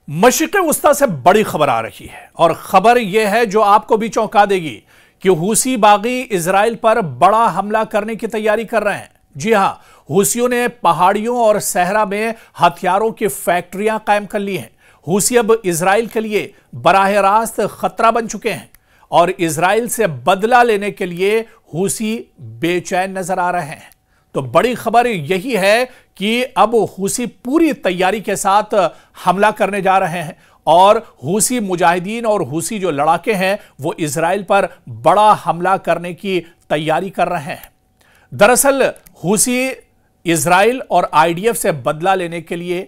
मशरिक़ वस्ता से बड़ी खबर आ रही है और खबर यह है जो आपको भी चौंका देगी कि हूसी बागी इजराइल पर बड़ा हमला करने की तैयारी कर रहे हैं। जी हां, हूसियों ने पहाड़ियों और सहरा में हथियारों की फैक्ट्रियां कायम कर ली हैं। हूसी अब इजराइल के लिए बराह रास्त खतरा बन चुके हैं और इजराइल से बदला लेने के लिए हूसी बेचैन नजर आ रहे हैं। तो बड़ी खबर यही है कि अब हूसी पूरी तैयारी के साथ हमला करने जा रहे हैं और हूसी मुजाहिदीन और हूसी जो लड़ाके हैं वो इजराइल पर बड़ा हमला करने की तैयारी कर रहे हैं। दरअसल हूसी इजराइल और आईडीएफ से बदला लेने के लिए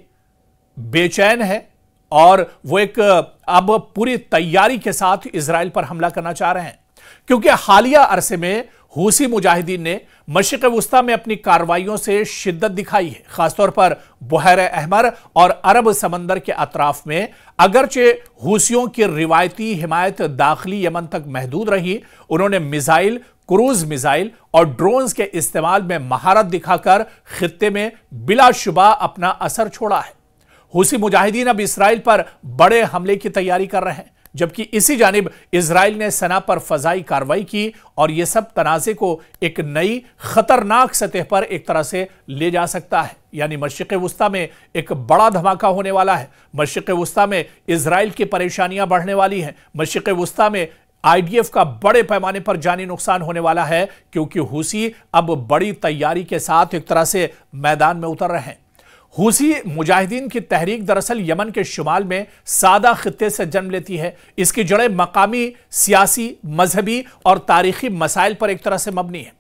बेचैन है और वो एक अब पूरी तैयारी के साथ इजराइल पर हमला करना चाह रहे हैं, क्योंकि हालिया अरसे में हूसी मुजाहिदीन ने मशरिक़ वस्ता में अपनी कार्रवाइयों से शिद्दत दिखाई है, खासतौर पर बहर अहमर और अरब समंदर के अतराफ में। अगरचे हूसियों की रिवायती हिमायत दाखिली यमन तक महदूद रही, उन्होंने मिसाइल, क्रूज मिसाइल और ड्रोन्स के इस्तेमाल में महारत दिखाकर खित्ते में बिलाशुबा अपना असर छोड़ा है। हूसी मुजाहिदीन अब इजराइल पर बड़े हमले की तैयारी कर रहे हैं, जबकि इसी जानिब इजराइल ने सना पर फजाई कार्रवाई की और यह सब तनाज़े को एक नई खतरनाक सतह पर एक तरह से ले जा सकता है। यानी मशरिक़ वस्ता में एक बड़ा धमाका होने वाला है। मशरिक़ वस्ता में इजराइल की परेशानियां बढ़ने वाली हैं। मशरिक़ वस्ता में आईडीएफ का बड़े पैमाने पर जानी नुकसान होने वाला है, क्योंकि हूसी अब बड़ी तैयारी के साथ एक तरह से मैदान में उतर रहे हैं। हूसी मुजाहिदीन की तहरीक दरअसल यमन के शुमाल में सादा खित्ते से जन्म लेती है। इसकी जड़ें मकामी, सियासी, मजहबी और तारीखी मसाइल पर एक तरह से मबनी है।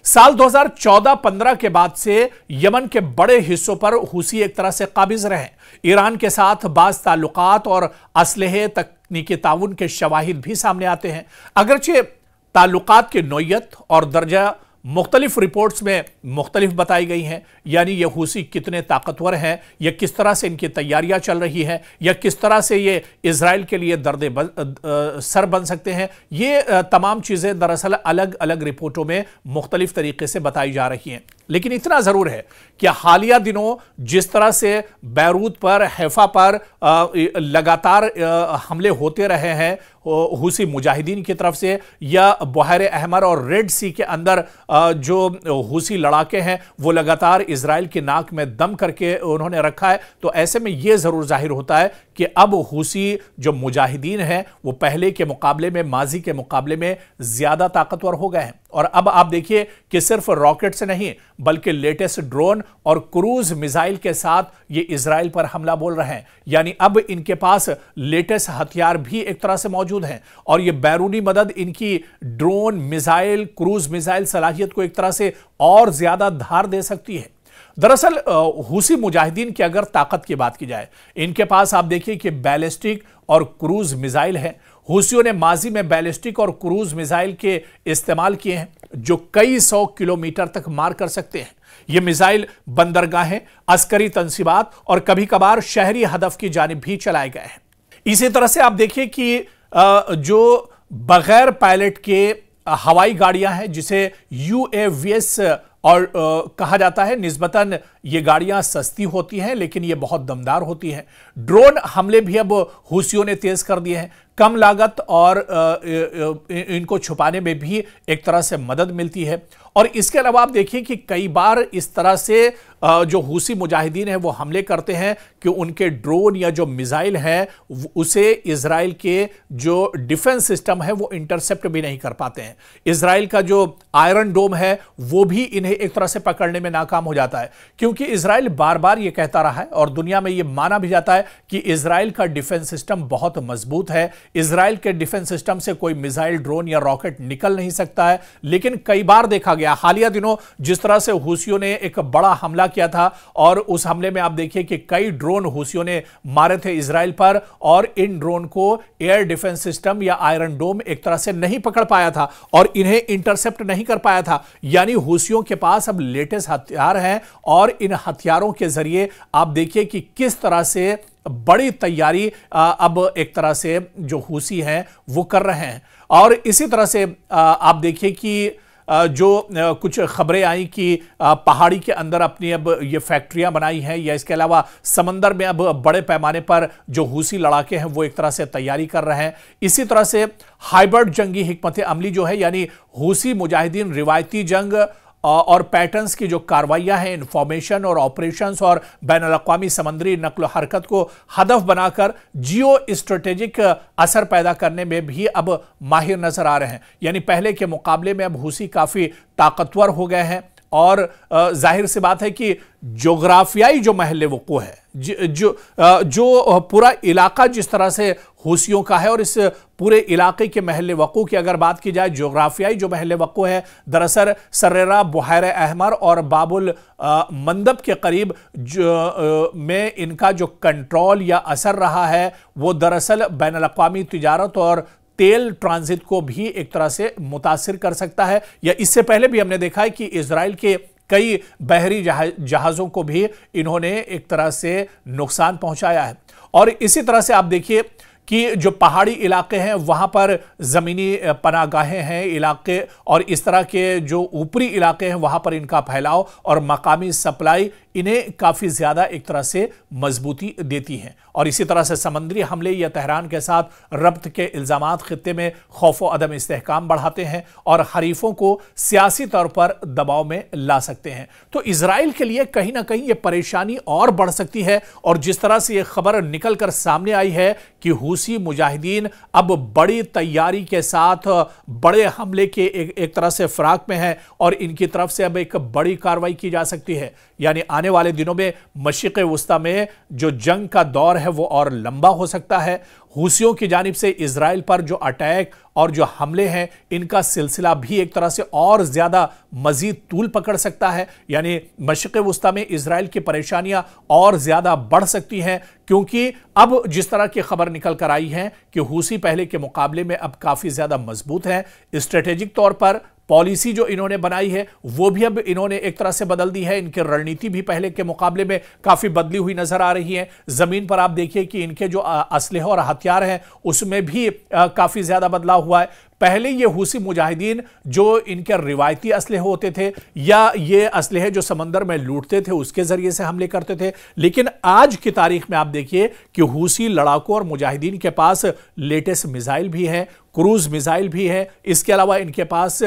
साल 2014-15 के बाद से यमन के बड़े हिस्सों पर हूसी एक तरह से काबिज रहे। ईरान के साथ बाज़ ताल्लुकात और असलहे तकनीकी ताउन के शवाहिद भी सामने आते हैं। अगरचे ताल्लुकात की नौयत और दर्जा मुख्तलिफ रिपोर्ट्स में मुख्तलिफ बताई गई हैं, यानी ये हूसी कितने ताकतवर हैं, या किस तरह से इनकी तैयारियां चल रही हैं, या किस तरह से ये इजराइल के लिए सर बन सकते हैं। ये तमाम चीज़ें दरअसल अलग अलग रिपोर्टों में मुख्तलिफ तरीके से बताई जा रही हैं। लेकिन इतना ज़रूर है कि हालिया दिनों जिस तरह से बैरूत पर, हैफा पर लगातार हमले होते रहे हैं हूसी मुजाहिदीन की तरफ से, या बहर अहमर और रेड सी के अंदर जो हूसी लड़ाके हैं वो लगातार इजराइल की नाक में दम करके उन्होंने रखा है, तो ऐसे में यह ज़रूर जाहिर होता है कि अब हूसी जो मुजाहिदीन हैं वो पहले के मुकाबले में, माजी के मुकाबले में ज़्यादा ताकतवर हो गए हैं। और अब आप देखिए कि सिर्फ रॉकेट से नहीं बल्कि लेटेस्ट ड्रोन और क्रूज मिसाइल के साथ ये इजराइल पर हमला बोल रहे हैं। यानी अब इनके पास लेटेस्ट हथियार भी एक तरह से मौजूद हैं और ये बैरूनी मदद इनकी ड्रोन, मिसाइल, क्रूज मिसाइल सलाहियत को एक तरह से और ज्यादा धार दे सकती है। दरअसल हूसी मुजाहिदीन की अगर ताकत की बात की जाए, इनके पास आप देखिए कि बैलिस्टिक और क्रूज मिसाइल है। हूसियों ने माजी में बैलिस्टिक और क्रूज मिसाइल के इस्तेमाल किए हैं जो कई 100 किलोमीटर तक मार कर सकते हैं। ये मिसाइल बंदरगाहें, अस्करी तंसीबात और कभी कभार शहरी हदफ की जानिब भी चलाए गए हैं। इसी तरह से आप देखिए कि जो बगैर पायलट के हवाई गाड़ियां हैं, जिसे यूएवीएस और कहा जाता है, निस्बतन ये गाड़ियां सस्ती होती हैं लेकिन ये बहुत दमदार होती हैं। ड्रोन हमले भी अब हूसियों ने तेज कर दिए हैं। कम लागत और इनको छुपाने में भी एक तरह से मदद मिलती है। और इसके अलावा आप देखिए कि कई बार इस तरह से जो हूसी मुजाहिदीन है वो हमले करते हैं कि उनके ड्रोन या जो मिसाइल है उसे इजराइल के जो डिफेंस सिस्टम है वो इंटरसेप्ट भी नहीं कर पाते हैं। इजराइल का जो आयरन डोम है वो भी इन्हें एक तरह से पकड़ने में नाकाम हो जाता है, क्योंकि इजराइल बार बार ये कहता रहा है और दुनिया में ये माना भी जाता है कि इजराइल का डिफेंस सिस्टम बहुत मजबूत है। इजराइल के डिफेंस सिस्टम से कोई मिसाइल, ड्रोन या रॉकेट निकल नहीं सकता है। लेकिन कई बार देखा गया हालिया दिनों जिस तरह से हूसियों ने एक बड़ा हमला किया था और उस हमले में आप देखिए कि कई ड्रोन हूसियों ने मारे थे इजराइल पर और इन ड्रोन को एयर डिफेंस सिस्टम या आयरन डोम एक तरह से नहीं पकड़ पाया था और इन्हें इंटरसेप्ट नहीं कर पाया था। यानी हूसियों के पास अब लेटेस्ट हथियार हैं और इन हथियारों के जरिए आप देखिए कि किस तरह से बड़ी तैयारी अब एक तरह से जो हूसी हैं वो कर रहे हैं। और इसी तरह से आप देखिए कि जो कुछ खबरें आई कि पहाड़ी के अंदर अपनी अब ये फैक्ट्रियां बनाई हैं, या इसके अलावा समंदर में अब बड़े पैमाने पर जो हूसी लड़ाके हैं वो एक तरह से तैयारी कर रहे हैं। इसी तरह से हाइब्रिड जंगी हिकमत अमली जो है, यानी हूसी मुजाहिदीन रिवायती जंग और पैटर्न्स की जो कार्रवाइयां हैं, इंफॉर्मेशन और ऑपरेशंस और बैनुल-अक़वामी समंदरी नक्ल हरकत को हदफ बनाकर जियो स्ट्रेटेजिक असर पैदा करने में भी अब माहिर नजर आ रहे हैं। यानी पहले के मुकाबले में अब हूसी काफी ताकतवर हो गए हैं और जाहिर सी बात है कि जोग्राफियाई जो महल वक़ू है, जो पूरा इलाका जिस तरह से हूसियों का है, और इस पूरे इलाके के महल वक़ू की अगर बात की जाए, जोग्राफियाई जो महल वक़ू है दरअसल सर्रेरा, बुहैर अहमर और बाबुल मंदब के करीब में इनका जो कंट्रोल या असर रहा है वो दरअसल बैनुल-अक़वामी तिजारत और तेल ट्रांजिट को भी एक तरह से मुतासिर कर सकता है। या इससे पहले भी हमने देखा है कि इजराइल के कई बहरी जहाज़ों को भी इन्होंने एक तरह से नुकसान पहुंचाया है। और इसी तरह से आप देखिए कि जो पहाड़ी इलाके हैं वहां पर ज़मीनी पनाहगाहें हैं इलाके, और इस तरह के जो ऊपरी इलाके हैं वहां पर इनका फैलाव और मकामी सप्लाई इन्हें काफ़ी ज़्यादा एक तरह से मजबूती देती हैं। और इसी तरह से समंदरी हमले या तेहरान के साथ रब्त के इल्ज़ामात खित्ते में खौफ व अदम इस्तेहकाम बढ़ाते हैं और हरीफों को सियासी तौर पर दबाव में ला सकते हैं। तो इजराइल के लिए कहीं ना कहीं ये परेशानी और बढ़ सकती है। और जिस तरह से ये खबर निकल कर सामने आई है कि हूसी मुजाहिदीन अब बड़ी तैयारी के साथ बड़े हमले के एक तरह से फिराक में है और इनकी तरफ से अब एक बड़ी कार्रवाई की जा सकती है। यानी आने वाले दिनों में मशरिक़ वस्ता में जो जंग का दौर है वो और लंबा हो सकता है। हूसियों की जानिब से इजराइल पर जो अटैक और जो हमले हैं इनका सिलसिला भी एक तरह से और ज्यादा मजीद तूल पकड़ सकता है। यानी मशरिक़ वस्ता में इजराइल की परेशानियां और ज्यादा बढ़ सकती हैं, क्योंकि अब जिस तरह की खबर निकल कर आई है कि हूसी पहले के मुकाबले में अब काफी ज्यादा मजबूत है। स्ट्रेटेजिक तौर पर पॉलिसी जो इन्होंने बनाई है वो भी अब इन्होंने एक तरह से बदल दी है। इनकी रणनीति भी पहले के मुकाबले में काफी बदली हुई नजर आ रही है। जमीन पर आप देखिए कि इनके जो असलहे और हथियार हैं उसमें भी काफी ज्यादा बदलाव हुआ है। पहले ये हूसी मुजाहिदीन जो इनके रिवायती असलहे होते थे या ये असलहे जो समंदर में लूटते थे उसके जरिए से हमले करते थे, लेकिन आज की तारीख में आप देखिए कि हूसी लड़ाकों और मुजाहिदीन के पास लेटेस्ट मिसाइल भी है, क्रूज मिसाइल भी है, इसके अलावा इनके पास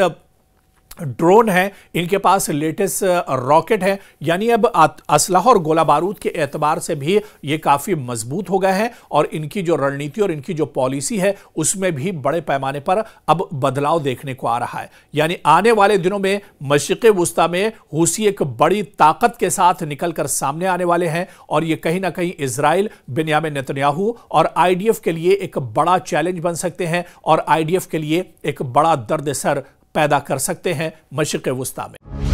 ड्रोन है, इनके पास लेटेस्ट रॉकेट है। यानी अब असलहा और गोला बारूद के एतबार से भी ये काफ़ी मजबूत हो गए हैं और इनकी जो रणनीति और इनकी जो पॉलिसी है उसमें भी बड़े पैमाने पर अब बदलाव देखने को आ रहा है। यानी आने वाले दिनों में मशरिक़ वस्ता में हूसी एक बड़ी ताकत के साथ निकल कर सामने आने वाले हैं और ये कहीं ना कहीं इजराइल, बेंयामिन नेतन्याहू और IDF के लिए एक बड़ा चैलेंज बन सकते हैं और IDF के लिए एक बड़ा दर्द सर पैदा कर सकते हैं मशरिक़ वस्ता में।